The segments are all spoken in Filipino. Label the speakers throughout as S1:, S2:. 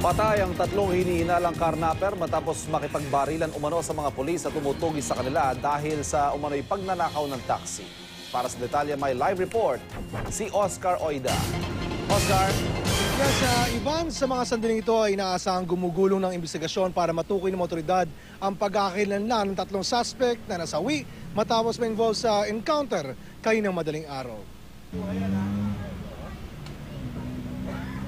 S1: Patay ang tatlong hinihinalang karnaper matapos makipagbarilan umano sa mga pulis at tumutugis sa kanila dahil sa umano'y pagnanakaw ng taxi. Para sa detalye may live report si Oscar Oida. Oscar?
S2: Yes, Ivan, sa mga sandaling ito ay inaasahang gumugulong ng investigasyon para matukoy ng otoridad ang pagkakakilanlan ng tatlong suspect na nasawi matapos ma-involve sa encounter kaninang madaling araw.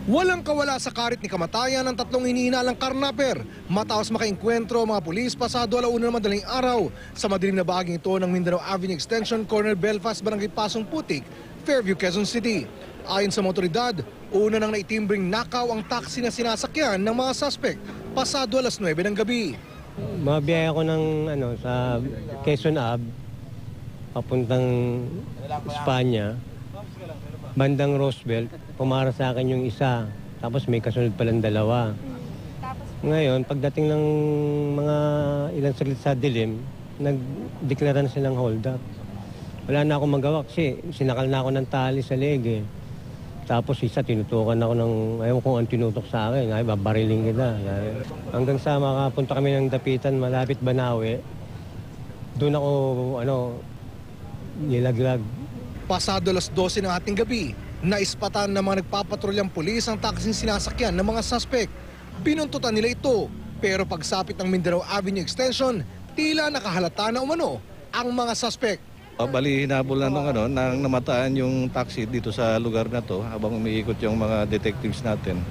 S2: Walang kawala sa karit ni kamatayan ng tatlong hinihinalang karnaper matapos makaengkwentro ang mga pulis pasado 1:00 ng madaling araw sa madilim na bahaging ito ng Mindanao Avenue Extension, Corner Belfast, Barangay Pasong Putik, Fairview, Quezon City. Ayon sa mga otoridad, una nang naitimbring nakaw ang taxi na sinasakyan ng mga suspect pasado 9:00 ng gabi.
S3: Mabiyaya ko ng sa Quezon Ave, papuntang Espanya, bandang Roosevelt, pumara sa akin yung isa, tapos may kasunod palang dalawa. Ngayon, pagdating ng mga ilang saglit sa dilim, nagdeklara na silang hold up. Wala na akong magawa kasi sinakal na ako ng tali sa leg. Tapos isa, tinutukan ako ng, ayaw kung ang tinutok sa akin, ay babariling kita. Hanggang sa makapunta kami ng Dapitan, malapit Banawe, doon ako, nilaglag.
S2: Pasado 12:00 ng ating gabi, naispatan ng mga nagpapatrulyang pulis ang taksing sinasakyan ng mga suspect. Binuntutan nila ito, pero pagsapit ng Mindanao Avenue Extension, tila nakahalata na umano ang mga suspect.
S4: Bali, hinabol na nang namataan yung taxi dito sa lugar na to habang umiikot yung mga detectives natin.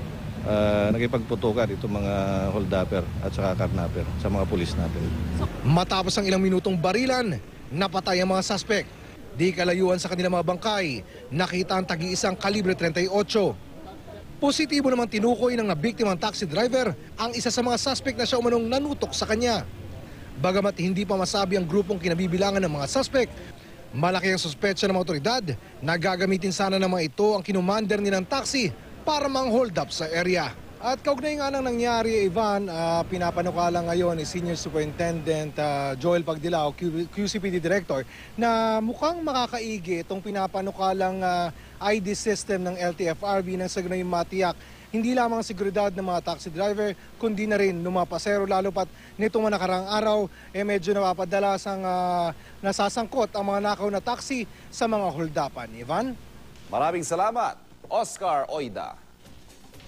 S4: Nakipagputukan itong mga hold-upper at saka karnaper sa mga pulis natin.
S2: Matapos ang ilang minutong barilan, napatay ang mga suspect. Di kalayuan sa kanilang mga bangkay, nakita ang tagi-isang kalibre 38. Positibo namang tinukoy ng nabiktimang taxi driver ang isa sa mga suspect na siya umanong nanutok sa kanya. Bagamat hindi pa masabi ang grupong kinabibilangan ng mga suspect, malaki ang suspetsya ng mga otoridad na gagamitin sana ng mga ito ang kinumander nilang taxi para mang-hold up sa area. At kaugnay nga nang nangyari, Ivan, pinapanukala ngayon ni Senior Superintendent Joel Pagdilao, QCPD Director, na mukhang makakaigi itong pinapanukalang ID system ng LTFRB nang sa ganun matiyak hindi lamang ang seguridad ng mga taxi driver, kundi na rin ng mga pasero, lalo pat nitong mga nakaraang araw, medyo napapadalas ang nasasangkot ang mga nakaw na taxi sa mga holdapan. Ivan?
S1: Maraming salamat, Oscar Oida.